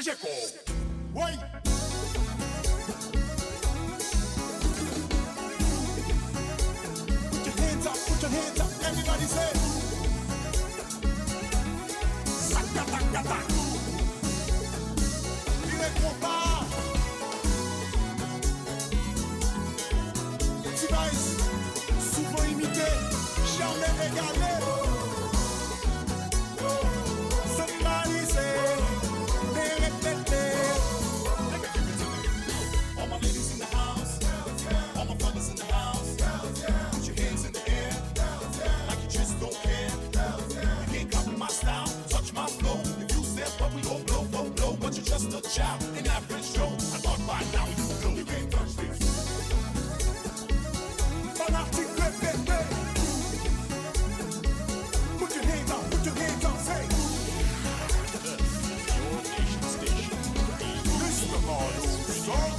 Pacheco. Wait. Put your hands up, everybody say. Sakataka. Il est compas. Petit vice, souvent imité, jamais égalé. Somebody say, all my ladies in the house, all my brothers in the house, put your hands in the air, like you just don't care. You can't copy my style, touch my flow. If you step up, we gon' blow, blow, blow. But you're just a child, an average Joe. I thought by now you know you can't touch this. Fanatic, baby. Put your hands up, say. Your nation station. This is the Mario.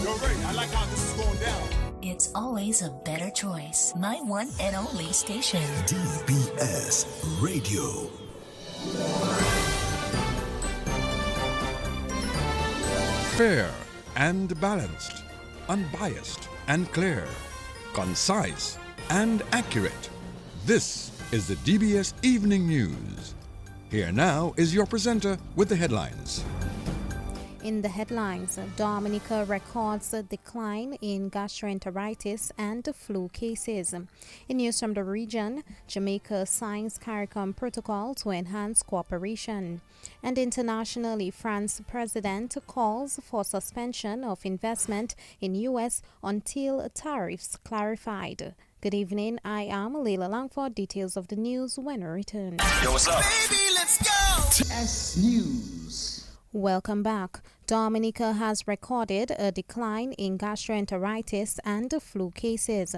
You're right, I like how this is going down. It's always a better choice. My one and only station. DBS Radio. Fair and balanced, unbiased and clear, concise and accurate. This is the DBS Evening News. Here now is your presenter with the headlines. In the headlines, Dominica records a decline in gastroenteritis and flu cases. In news from the region, Jamaica signs CARICOM protocol to enhance cooperation. And internationally, France's president calls for suspension of investment in U.S. until tariffs clarified. Good evening, I am Leila Langford. Details of the news when I return. Yo, what's up? Baby, let's go! S News. Welcome back. Dominica has recorded a decline in gastroenteritis and flu cases.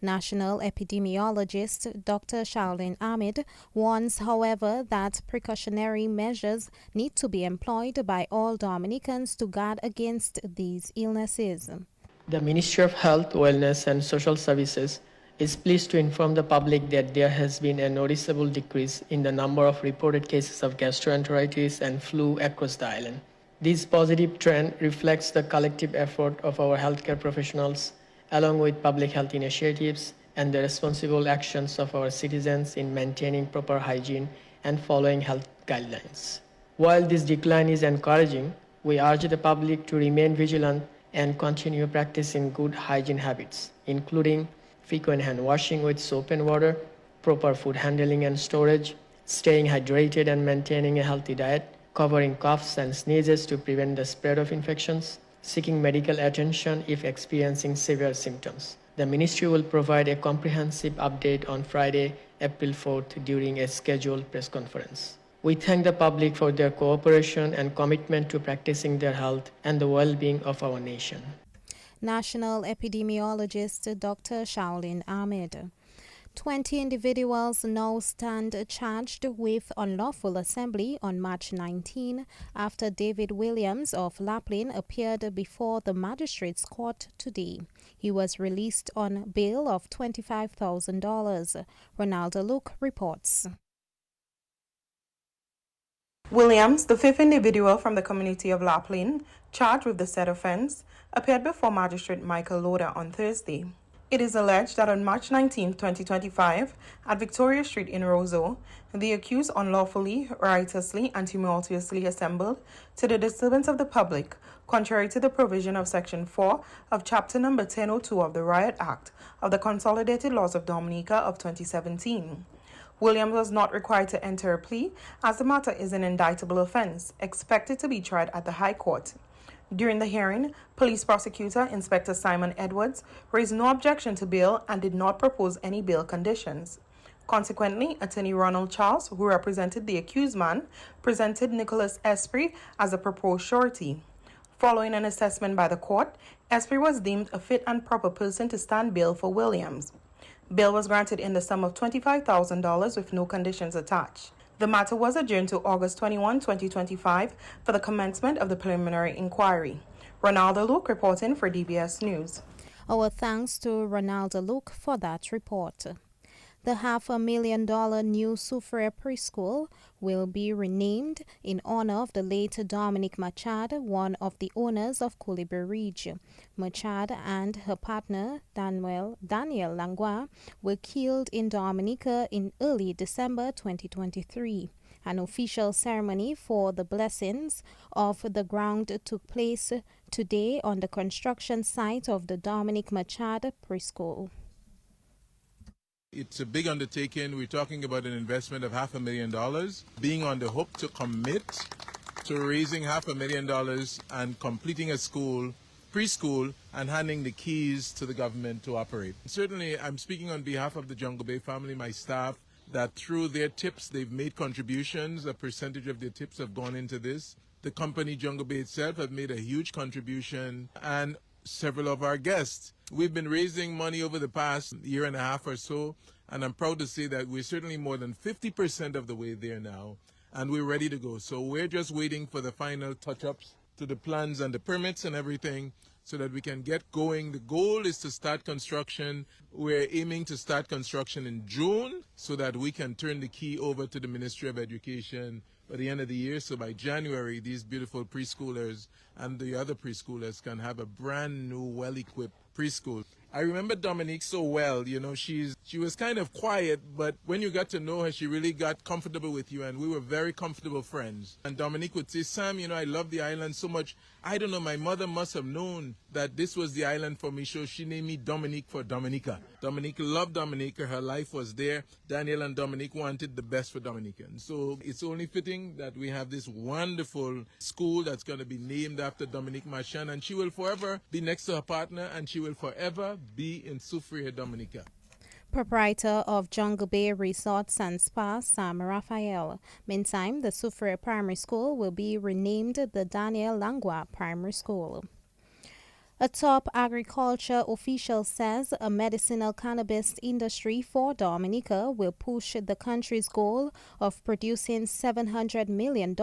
National epidemiologist Dr. Shaolin Ahmed warns, however, that precautionary measures need to be employed by all Dominicans to guard against these illnesses. The Ministry of Health, Wellness and Social Services is pleased to inform the public that there has been a noticeable decrease in the number of reported cases of gastroenteritis and flu across the island. This positive trend reflects the collective effort of our healthcare professionals, along with public health initiatives and the responsible actions of our citizens in maintaining proper hygiene and following health guidelines. While this decline is encouraging, we urge the public to remain vigilant and continue practicing good hygiene habits, including frequent hand washing with soap and water, proper food handling and storage, staying hydrated and maintaining a healthy diet, covering coughs and sneezes to prevent the spread of infections, seeking medical attention if experiencing severe symptoms. The ministry will provide a comprehensive update on Friday, April 4th during a scheduled press conference. We thank the public for their cooperation and commitment to practicing their health and the well-being of our nation. National epidemiologist Dr. Shaolin Ahmed. 20 individuals now stand charged with unlawful assembly on March 19 after David Williams of Laplin appeared before the magistrate's court today. He was released on bail of $25,000. Ronaldo Luke reports. Williams, the fifth individual from the community of Laplin, charged with the said offense, appeared before Magistrate Michael Loader on Thursday. It is alleged that on March 19, 2025, at Victoria Street in Roseau, the accused unlawfully, riotously, and tumultuously assembled to the disturbance of the public, contrary to the provision of Section 4 of Chapter Number 1002 of the Riot Act of the Consolidated Laws of Dominica of 2017. Williams was not required to enter a plea, as the matter is an indictable offense, expected to be tried at the High Court. During the hearing, Police Prosecutor Inspector Simon Edwards raised no objection to bail and did not propose any bail conditions. Consequently, Attorney Ronald Charles, who represented the accused man, presented Nicholas Esprit as a proposed surety. Following an assessment by the court, Esprit was deemed a fit and proper person to stand bail for Williams. Bail was granted in the sum of $25,000 with no conditions attached. The matter was adjourned to August 21, 2025 for the commencement of the preliminary inquiry. Ronaldo Luke reporting for DBS News. Our thanks to Ronaldo Luke for that report. The $500,000 new Soufriere preschool will be renamed in honor of the late Dominique Machad, one of the owners of Colibri Ridge. Machad and her partner, Daniel Langlois, were killed in Dominica in early December 2023. An official ceremony for the blessings of the ground took place today on the construction site of the Dominique Machad preschool. It's a big undertaking. We're talking about an investment of $500,000, being on the hook to commit to raising $500,000 and completing a school, preschool, and handing the keys to the government to operate. Certainly, I'm speaking on behalf of the Jungle Bay family, my staff, that through their tips, they've made contributions. A percentage of their tips have gone into this. The company, Jungle Bay itself, have made a huge contribution, and several of our guests. We've been raising money over the past year and a half or so, and I'm proud to say that we're certainly more than 50% of the way there now, and we're ready to go. So we're just waiting for the final touch-ups to the plans and the permits and everything so that we can get going. The goal is to start construction. We're aiming to start construction in June so that we can turn the key over to the Ministry of Education by the end of the year. So by January, these beautiful preschoolers and the other preschoolers can have a brand new, well-equipped preschool. I remember Dominique so well. You know, she was kind of quiet, but when you got to know her, she really got comfortable with you, and we were very comfortable friends. And Dominique would say, Sam, you know, I love the island so much. I don't know, my mother must have known that this was the island for me, so she named me Dominique for Dominica. Dominique loved Dominica. Her life was there. Daniel and Dominique wanted the best for Dominicans. So it's only fitting that we have this wonderful school that's going to be named after Dominique Marchand, and she will forever be next to her partner, and she will forever be in Soufriere, Dominica. Proprietor of Jungle Bay Resorts and Spa, Sam Raphael. Meantime, the Soufriere Primary School will be renamed the Daniel Langlois Primary School. A top agriculture official says a medicinal cannabis industry for Dominica will push the country's goal of producing $700 million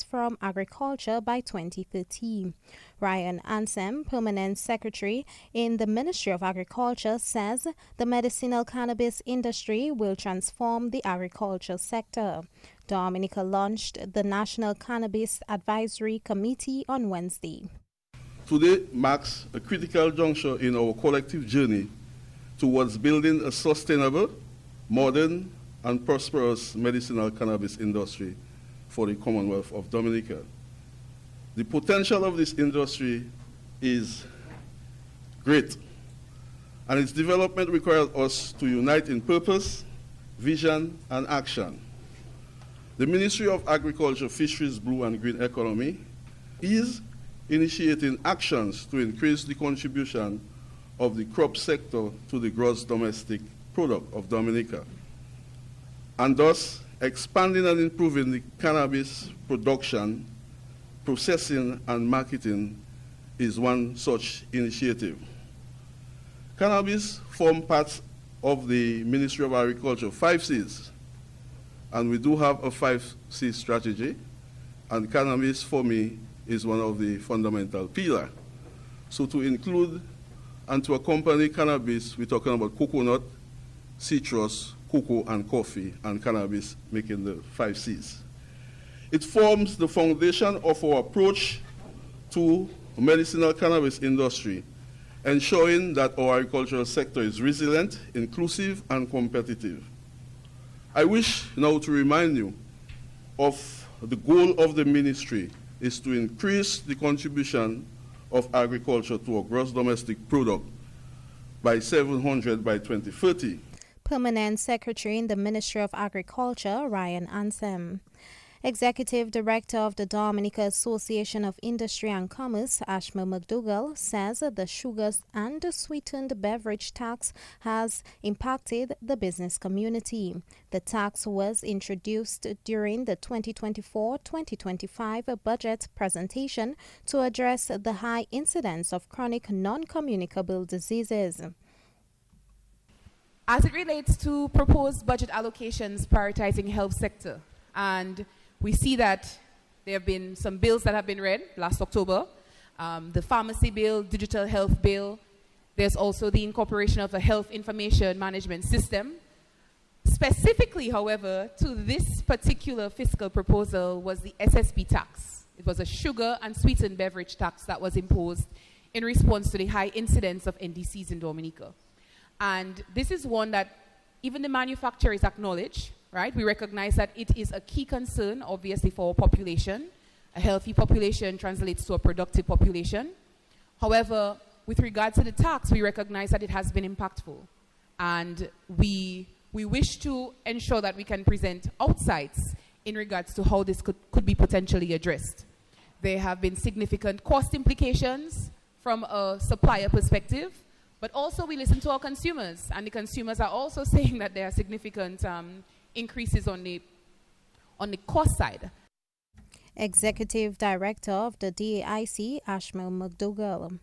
from agriculture by 2030. Ryan Ansem, Permanent Secretary in the Ministry of Agriculture, says the medicinal cannabis industry will transform the agriculture sector. Dominica launched the National Cannabis Advisory Committee on Wednesday. Today marks a critical juncture in our collective journey towards building a sustainable, modern, and prosperous medicinal cannabis industry for the Commonwealth of Dominica. The potential of this industry is great, and its development requires us to unite in purpose, vision, and action. The Ministry of Agriculture, Fisheries, Blue and Green Economy is initiating actions to increase the contribution of the crop sector to the gross domestic product of Dominica, and thus expanding and improving the cannabis production, processing, and marketing is one such initiative. Cannabis forms part of the Ministry of Agriculture 5 Cs, and we do have a 5C strategy, and cannabis for me is one of the fundamental pillars. So to include and to accompany cannabis, we're talking about coconut, citrus, cocoa, and coffee, and cannabis making the 5 Cs. It forms the foundation of our approach to the medicinal cannabis industry, ensuring that our agricultural sector is resilient, inclusive, and competitive. I wish now to remind you of the goal of the ministry is to increase the contribution of agriculture to our gross domestic product by 700 by 2030. Permanent Secretary in the Ministry of Agriculture, Ryan Ansem. Executive Director of the Dominica Association of Industry and Commerce, Ashma McDougall, says the sugar and sweetened beverage tax has impacted the business community. The tax was introduced during the 2024-2025 budget presentation to address the high incidence of chronic non-communicable diseases. As it relates to proposed budget allocations prioritizing health sector, and we see that there have been some bills that have been read last October, the pharmacy bill, digital health bill. There's also the incorporation of a health information management system. Specifically, however, to this particular fiscal proposal was the SSB tax. It was a sugar and sweetened beverage tax that was imposed in response to the high incidence of NDCs in Dominica. And this is one that even the manufacturers acknowledge, right? We recognize that it is a key concern, obviously, for our population. A healthy population translates to a productive population. However, with regard to the tax, we recognize that it has been impactful. And we wish to ensure that we can present outsides in regards to how this could be potentially addressed. There have been significant cost implications from a supplier perspective, but also we listen to our consumers, and the consumers are also saying that there are significant increases on the cost side. Executive Director of the DAIC, Ashmel McDougall.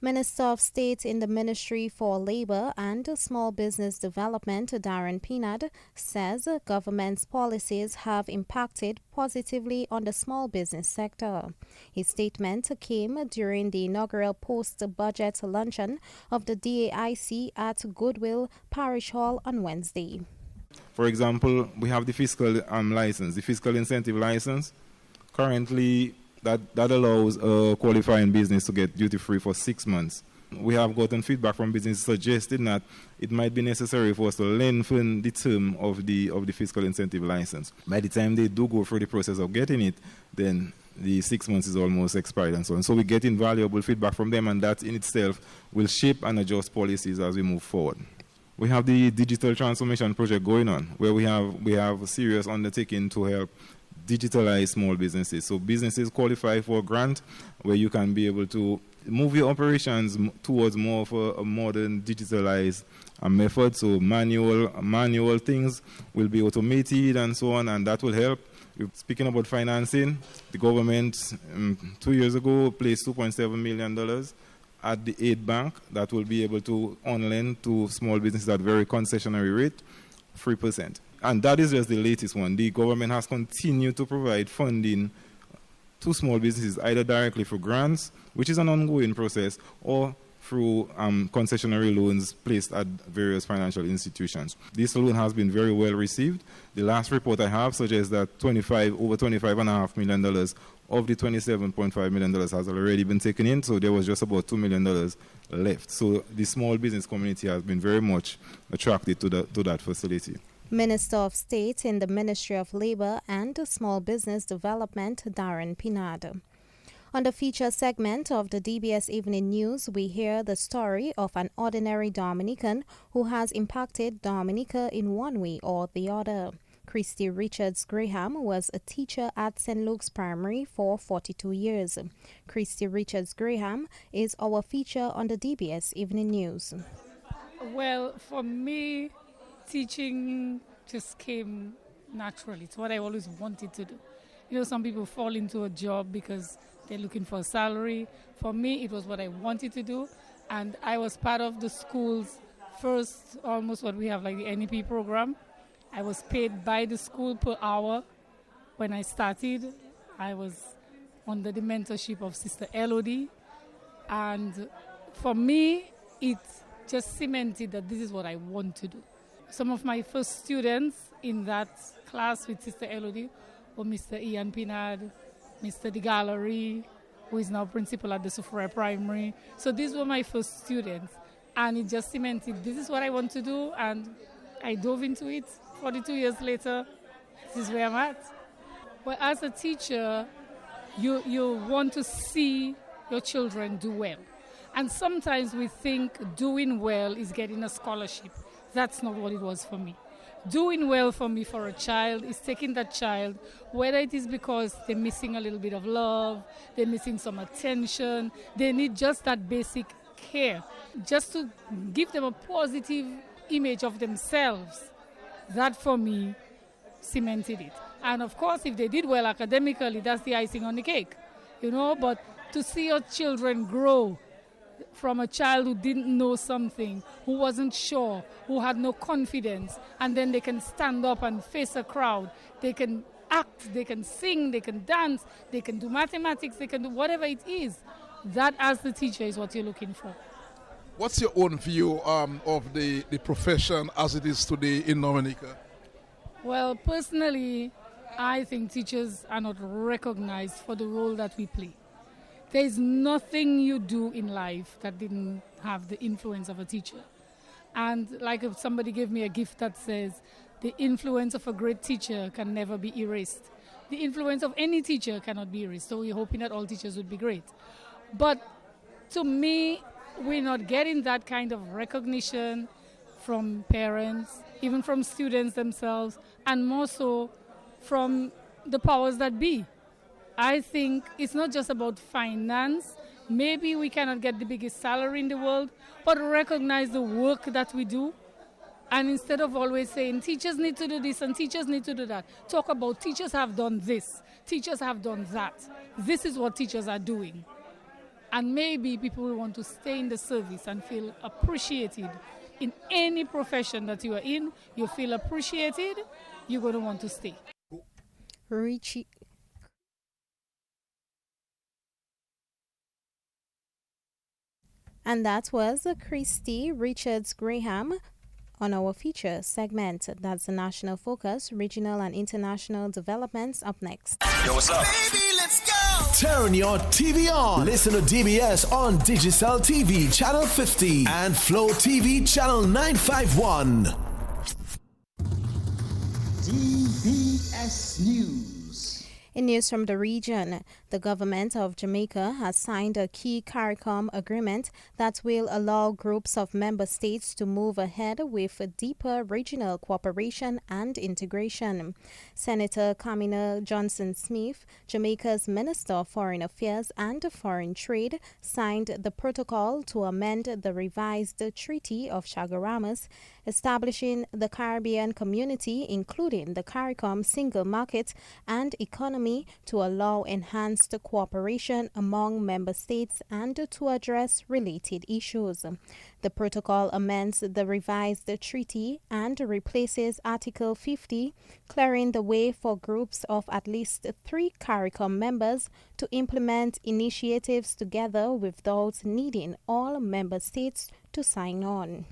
Minister of State in the Ministry for Labour and Small Business Development, Darren Pinard, says government's policies have impacted positively on the small business sector. His statement came during the inaugural post-budget luncheon of the DAIC at Goodwill Parish Hall on Wednesday. For example, we have the fiscal license, the fiscal incentive license. Currently, that allows a qualifying business to get duty-free for 6 months. We have gotten feedback from businesses suggesting that it might be necessary for us to lengthen the term of the fiscal incentive license. By the time they do go through the process of getting it, then the 6 months is almost expired and so on. So we get invaluable feedback from them, and that in itself will shape and adjust policies as we move forward. We have the digital transformation project going on, where we have a serious undertaking to help digitalize small businesses. So businesses qualify for a grant where you can be able to move your operations towards more of a modern digitalized method. So manual things will be automated and so on, and that will help. Speaking about financing, the government 2 years ago placed $2.7 million at the aid bank that will be able to on-lend to small businesses at very concessionary rate, 3%. And that is just the latest one. The government has continued to provide funding to small businesses, either directly for grants, which is an ongoing process, or through concessionary loans placed at various financial institutions. This loan has been very well received. The last report I have suggests that over $25.5 million of the $27.5 million has already been taken in, so there was just about $2 million left. So the small business community has been very much attracted to that facility. Minister of State in the Ministry of Labour and Small Business Development, Darren Pinard. On the feature segment of the DBS Evening News, we hear the story of an ordinary Dominican who has impacted Dominica in one way or the other. Christy Richards Graham was a teacher at St. Luke's Primary for 42 years. Christy Richards Graham is our feature on the DBS Evening News. Well, for me, teaching just came naturally. It's what I always wanted to do. You know, some people fall into a job because they're looking for a salary. For me, it was what I wanted to do, and I was part of the school's first, almost what we have like the NEP program. I was paid by the school per hour. When I started, I was under the mentorship of Sister Elodie, and for me, it just cemented that this is what I want to do. Some of my first students in that class with Sister Elodie were Mr. Ian Pinard, Mr. De Gallery, who is now principal at the Sophia Primary. So these were my first students, and it just cemented this is what I want to do, and I dove into it. 42 years later, this is where I'm at. Well, as a teacher, you want to see your children do well. And sometimes we think doing well is getting a scholarship. That's not what it was for me. Doing well for me for a child is taking that child, whether it is because they're missing a little bit of love, they're missing some attention, they need just that basic care, just to give them a positive image of themselves. That for me cemented it. And of course, if they did well academically, that's the icing on the cake, you know, but to see your children grow from a child who didn't know something, who wasn't sure, who had no confidence, and then they can stand up and face a crowd. They can act, they can sing, they can dance, they can do mathematics, they can do whatever it is. That, as the teacher, is what you're looking for. What's your own view of the profession as it is today in Dominica? Well, personally, I think teachers are not recognized for the role that we play. There is nothing you do in life that didn't have the influence of a teacher. And like if somebody gave me a gift that says, the influence of a great teacher can never be erased. The influence of any teacher cannot be erased. So we're hoping that all teachers would be great. But to me, we're not getting that kind of recognition from parents, even from students themselves, and more so from the powers that be. I think it's not just about finance. Maybe we cannot get the biggest salary in the world, but recognize the work that we do. And instead of always saying teachers need to do this and teachers need to do that, talk about teachers have done this, teachers have done that. This is what teachers are doing. And maybe people will want to stay in the service and feel appreciated. In any profession that you are in, you feel appreciated, you're going to want to stay. Richie. And that was Christy Richards Graham on our feature segment. That's the National Focus, Regional and International Developments. Up next. Yo, what's up? Baby, let's go! Turn your TV on. Listen to DBS on Digicel TV Channel 50 and Flow TV Channel 951. DBS News. In news from the region, the government of Jamaica has signed a key CARICOM agreement that will allow groups of member states to move ahead with deeper regional cooperation and integration. Senator Kamina Johnson-Smith, Jamaica's Minister of Foreign Affairs and Foreign Trade, signed the protocol to amend the revised Treaty of Chaguaramas, establishing the Caribbean Community, including the CARICOM Single Market and Economy, to allow enhanced cooperation among member states and to address related issues. The protocol amends the revised treaty and replaces Article 50, clearing the way for groups of at least 3 CARICOM members to implement initiatives together without needing all member states to sign on.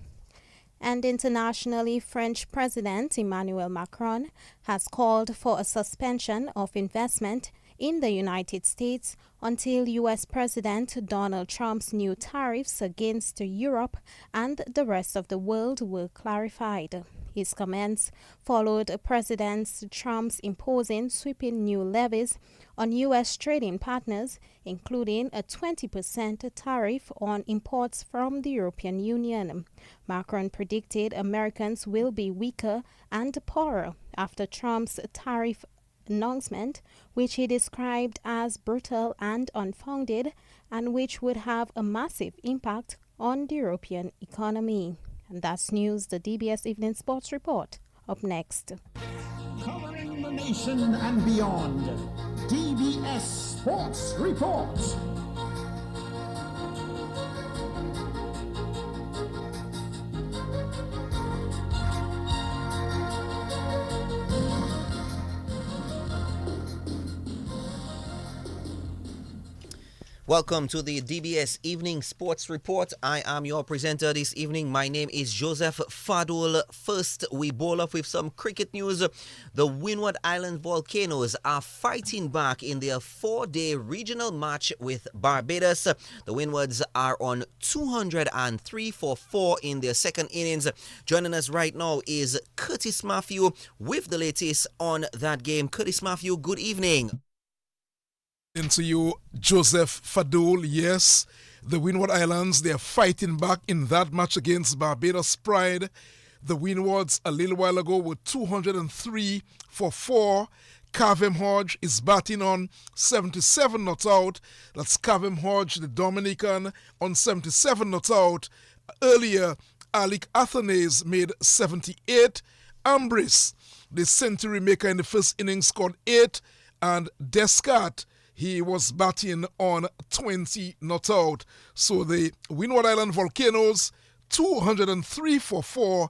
And internationally, French President Emmanuel Macron has called for a suspension of investment in the United States until U.S. President Donald Trump's new tariffs against Europe and the rest of the world were clarified. His comments followed President Trump's imposing sweeping new levies on U.S. trading partners, including a 20% tariff on imports from the European Union. Macron predicted Americans will be weaker and poorer after Trump's tariff announcement, which he described as brutal and unfounded, and which would have a massive impact on the European economy. And that's news, the DBS Evening Sports Report. Up next. Covering the nation and beyond, DBS Sports Report. Welcome to the DBS Evening Sports Report. I am your presenter this evening. My name is Joseph Fadul. First, we bowl off with some cricket news. The Windward Island Volcanoes are fighting back in their 4-day regional match with Barbados. The Windwards are on 203 for 4 in their second innings. Joining us right now is Curtis Matthew with the latest on that game. Curtis Matthew, good evening. To you, Joseph Fadul. Yes, the Windward Islands, they're fighting back in that match against Barbados Pride. The Windwards a little while ago were 203 for 4. Kavem Hodge is batting on 77 not out. That's Kavem Hodge, the Dominican, on 77 not out. Earlier, Alec Athanase made 78. Ambris, the century maker in the first innings, scored 8. And Descartes, he was batting on 20 not out. So the Windward Island Volcanoes, 203 for 4.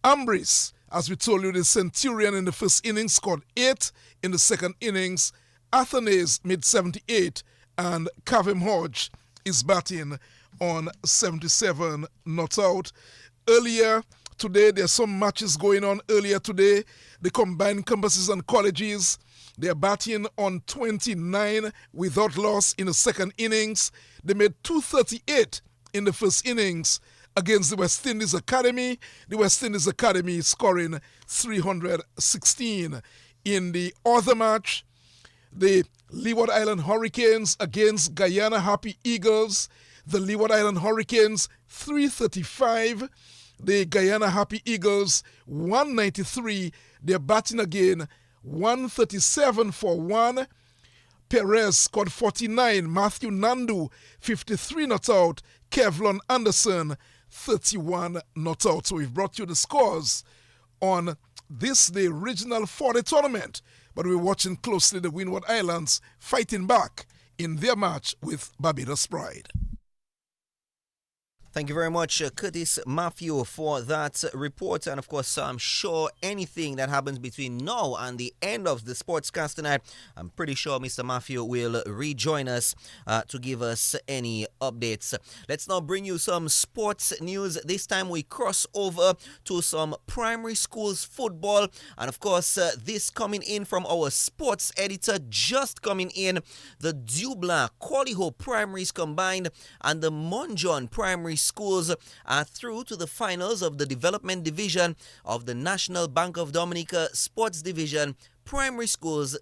Ambris, as we told you, the Centurion in the first innings scored 8. In the second innings, Athanase made 78. And Kavem Hodge is batting on 77 not out. Earlier today, there's some matches going on earlier today. The combined campuses and colleges, they're batting on 29 without loss in the second innings. They made 238 in the first innings against the West Indies Academy. The West Indies Academy scoring 316. In the other match, the Leeward Island Hurricanes against Guyana Happy Eagles. The Leeward Island Hurricanes 335. The Guyana Happy Eagles 193. They're batting again 137 for 1. Perez scored 49. Matthew Nandu 53 not out. Kevlon Anderson 31 not out. So we've brought you the scores on this, the regional 40 tournament. But we're watching closely the Windward Islands fighting back in their match with Barbados Pride. Thank you very much, Curtis Matthew, for that report. And of course, I'm sure anything that happens between now and the end of the Sportscast tonight, I'm pretty sure Mr. Matthew will rejoin us to give us any updates. Let's now bring you some sports news. This time we cross over to some primary schools football. And of course, this coming in from our sports editor, just coming in, the Dubla, Qualiho Primaries combined and the Monjon Primary Schools are through to the finals of the development division of the National Bank of Dominica Sports Division Primary Schools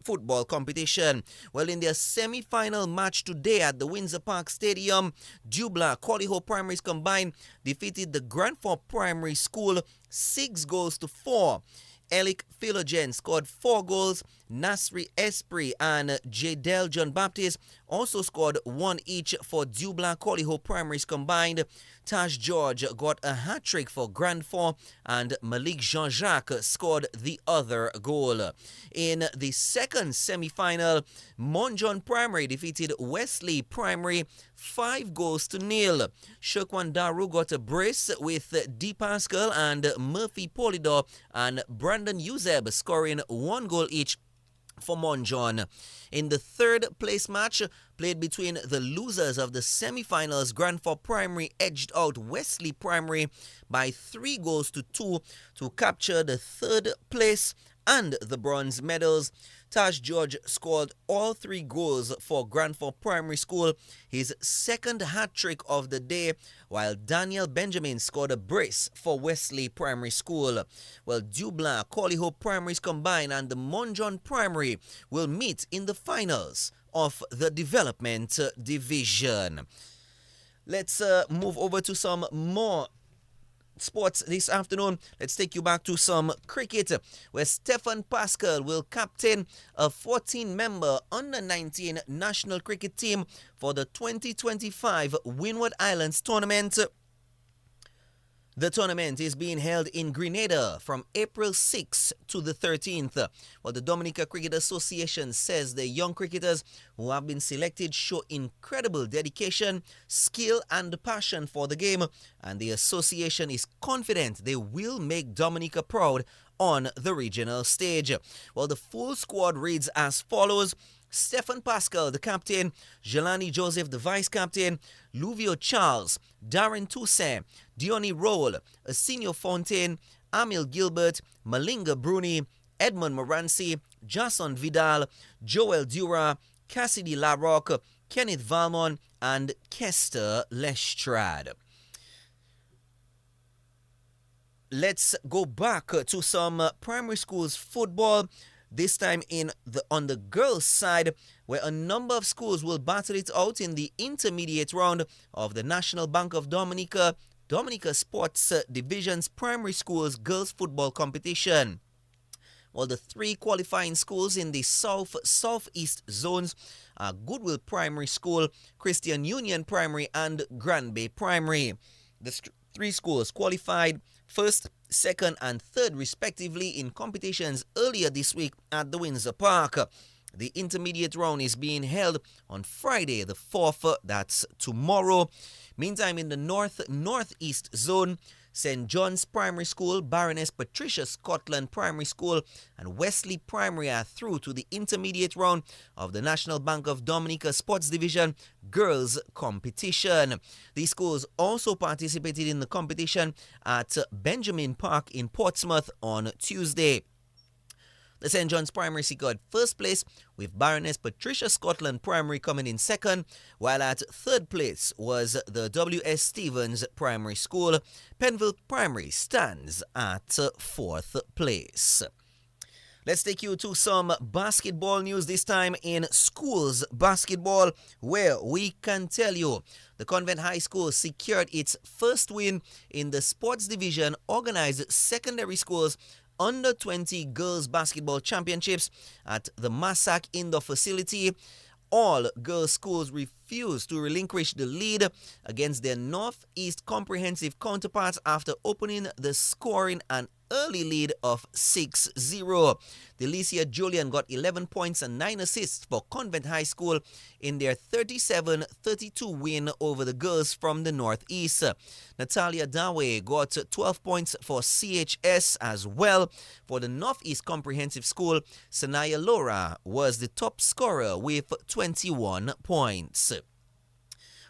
football competition. Well, in their semi-final match today at the Windsor Park Stadium, Dubla Qualiho Primaries combined defeated the Grand Fork Primary School 6-4. Elic Philogen scored 4 goals. Nasri Esprit and Jadel John Baptist also scored 1 each for Dubla Qualiho Primaries combined. Taj George got a hat-trick for Grand Fork and Malik Jean-Jacques scored the other goal. In the second semi-final, Monjon Primary defeated Wesley Primary 5-0. Shokwan Daru got a brace with D. Pascal and Murphy Polidor and Brandon Uzeb scoring 1 goal each for Monjon. In the third place match played between the losers of the semi-finals, Grand Fork Primary edged out Wesley Primary by 3-2 to capture the third place and the bronze medals. Taj George scored all 3 goals for Grand Fork Primary School, his second hat-trick of the day, while Daniel Benjamin scored a brace for Wesley Primary School. Well, Dubla, Qualiho Primaries combined and the Monjon Primary will meet in the finals of the development division. Let's move over to some more sports this afternoon. Let's take you back to some cricket, where Stefan Pascal will captain a 14-member under-19 national cricket team for the 2025 Windward Islands tournament. The tournament is being held in Grenada from April 6th to the 13th. Well, the Dominica Cricket Association says the young cricketers who have been selected show incredible dedication, skill and passion for the game, and the association is confident they will make Dominica proud on the regional stage. Well, the full squad reads as follows: Stefan Pascal, the captain; Jelani Joseph, the vice-captain; Luvio Charles, Darren Toussaint, Diony Rowell, Arsenio Fontaine, Amil Gilbert, Malinga Bruni, Edmond Moranci, Jason Vidal, Joel Dura, Cassidy Larocque, Kenneth Valmont, and Kester Lestrade. Let's go back to some primary schools football. This time on the girls' side, where a number of schools will battle it out in the intermediate round of the National Bank of Dominica Sports Division's Primary Schools Girls Football Competition. Well, the 3 qualifying schools in the southeast zones are Goodwill Primary School, Christian Union Primary, and Grand Bay Primary. The 3 schools qualified first, second, and third respectively in competitions earlier this week at the Windsor Park. The intermediate round is being held on Friday the 4th, that's tomorrow. Meantime, in the northeast zone, St. John's Primary School, Baroness Patricia Scotland Primary School, and Wesley Primary are through to the intermediate round of the National Bank of Dominica Sports Division Girls Competition. These schools also participated in the competition at Benjamin Park in Portsmouth on Tuesday. The St. John's Primary secured first place, with Baroness Patricia Scotland Primary coming in second, while at third place was the W.S. Stevens Primary School. Penville Primary stands at fourth place. Let's take you to some basketball news, this time in schools basketball, where we can tell you the Convent High School secured its first win in the sports division organized secondary schools under 20 girls basketball championships at the Massac Indoor Facility. All girls schools refused to relinquish the lead against their Northeast Comprehensive counterparts after opening the scoring an early lead of 6-0. Delicia Julian got 11 points and 9 assists for Convent High School in their 37-32 win over the girls from the Northeast. Natalia Dawe got 12 points for CHS as well. For the Northeast Comprehensive School, Sanaya Laura was the top scorer with 21 points.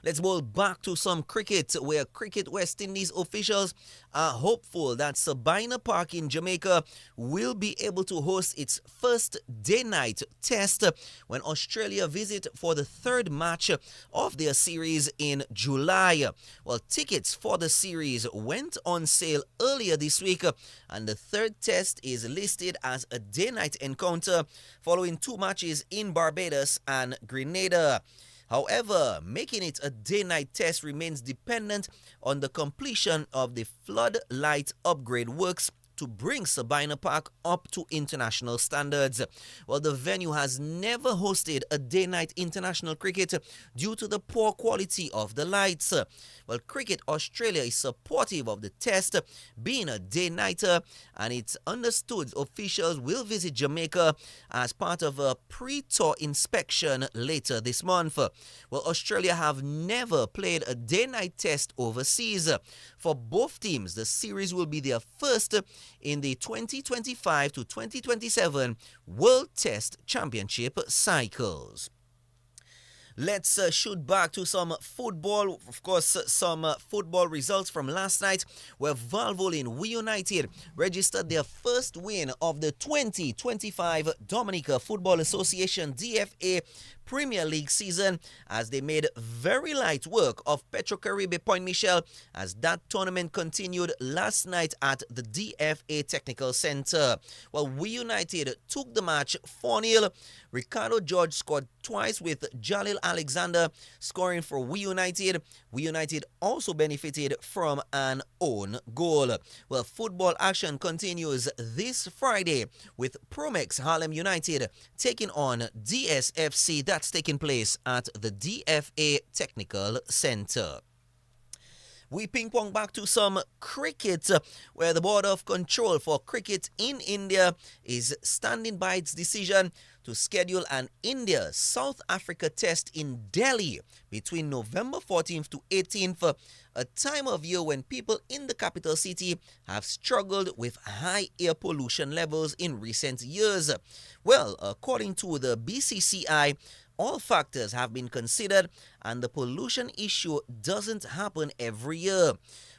Let's roll back to some cricket, where Cricket West Indies officials are hopeful that Sabina Park in Jamaica will be able to host its first day-night test when Australia visit for the third match of their series in July. Well, tickets for the series went on sale earlier this week, and the third test is listed as a day-night encounter following 2 matches in Barbados and Grenada. However, making it a day-night test remains dependent on the completion of the floodlight upgrade works to bring Sabina Park up to international standards. Well, the venue has never hosted a day-night international cricket due to the poor quality of the lights. Well, Cricket Australia is supportive of the test being a day-nighter, and it's understood officials will visit Jamaica as part of a pre-tour inspection later this month. Well, Australia have never played a day-night test overseas. For both teams, the series will be their first in the 2025 to 2027 World Test Championship cycles. Let's shoot back to some football. Of course, some football results from last night, where Valvoline We United registered their first win of the 2025 Dominica Football Association DFA Premier League season, as they made very light work of Petrocaribe Point Michel as that tournament continued last night at the DFA Technical Center. Well, We United took the match 4-0. Ricardo George scored twice, with Jalil Alexander scoring for We United. We United also benefited from an own goal. Well, football action continues this Friday with Promex Harlem United taking on DSFC. That's taking place at the DFA Technical Center. We ping-pong back to some cricket, where the Board of Control for Cricket in India is standing by its decision to schedule an India-South Africa test in Delhi between November 14th to 18th, a time of year when people in the capital city have struggled with high air pollution levels in recent years. Well, according to the BCCI, all factors have been considered, and the pollution issue doesn't happen every year.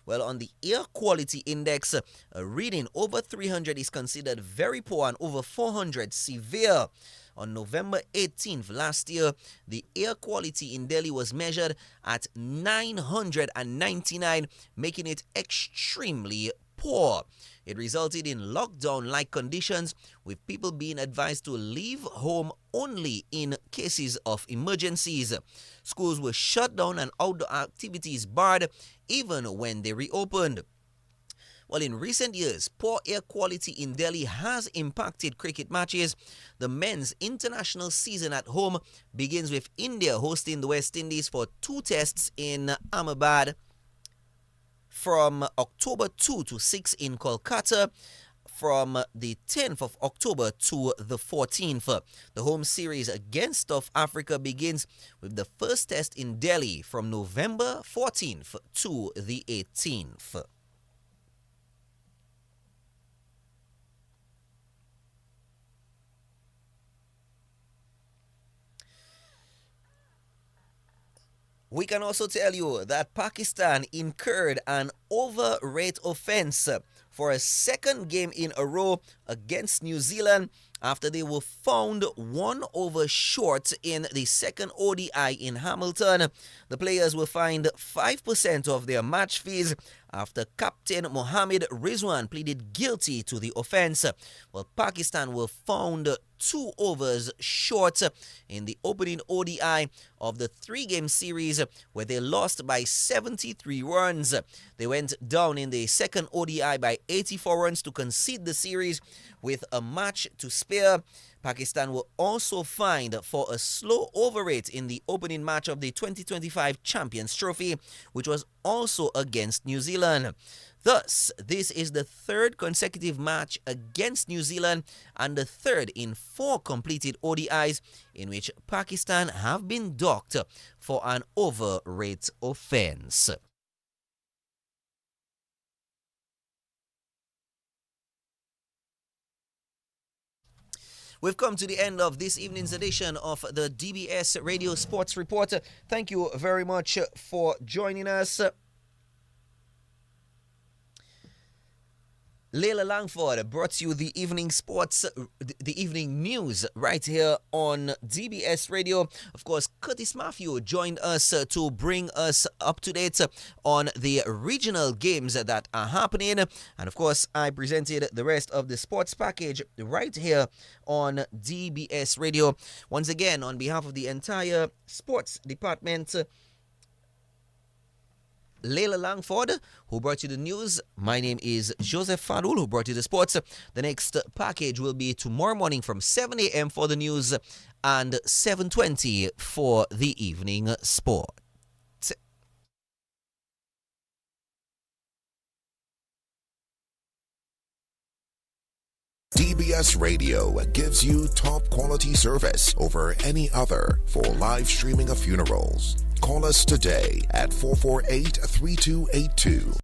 Well, on the air quality index, a reading over 300 is considered very poor and over 400 severe. On November 18th last year, the air quality in Delhi was measured at 999, making it extremely poor. It resulted in lockdown-like conditions, with people being advised to leave home only in cases of emergencies. Schools were shut down and outdoor activities barred even when they reopened. Well, in recent years, poor air quality in Delhi has impacted cricket matches. The men's international season at home begins with India hosting the West Indies for 2 tests in Ahmedabad from October 2 to 6 in Kolkata, from the 10th of October to the 14th. The home series against South Africa begins with the first test in Delhi from November 14th to the 18th. We can also tell you that Pakistan incurred an over-rate offense for a second game in a row against New Zealand after they were found 1 over short in the second ODI in Hamilton. The players were fined 5% of their match fees after Captain Mohammed Rizwan pleaded guilty to the offense. Well, Pakistan were found 2 overs short in the opening ODI of the 3-game series where they lost by 73 runs. They went down in the second ODI by 84 runs to concede the series with a match to spare. Pakistan were also fined for a slow over rate in the opening match of the 2025 Champions Trophy, which was also against New Zealand. Thus, this is the 3rd consecutive match against New Zealand and the 3rd in 4 completed ODIs in which Pakistan have been docked for an over-rate offense. We've come to the end of this evening's edition of the DBS Radio Sports Report. Thank you very much for joining us. Leila Langford brought you the evening sports, the evening news right here on DBS Radio. Of course, Curtis Matthew joined us to bring us up to date on the regional games that are happening. And of course, I presented the rest of the sports package right here on DBS Radio. Once again, on behalf of the entire sports department, Leila Langford, who brought you the news. My name is Joseph Fadul, who brought you the sports. The next package will be tomorrow morning from 7 a.m. for the news and 7:20 for the evening sport. DBS Radio gives you top quality service over any other for live streaming of funerals. Call us today at 448-3282.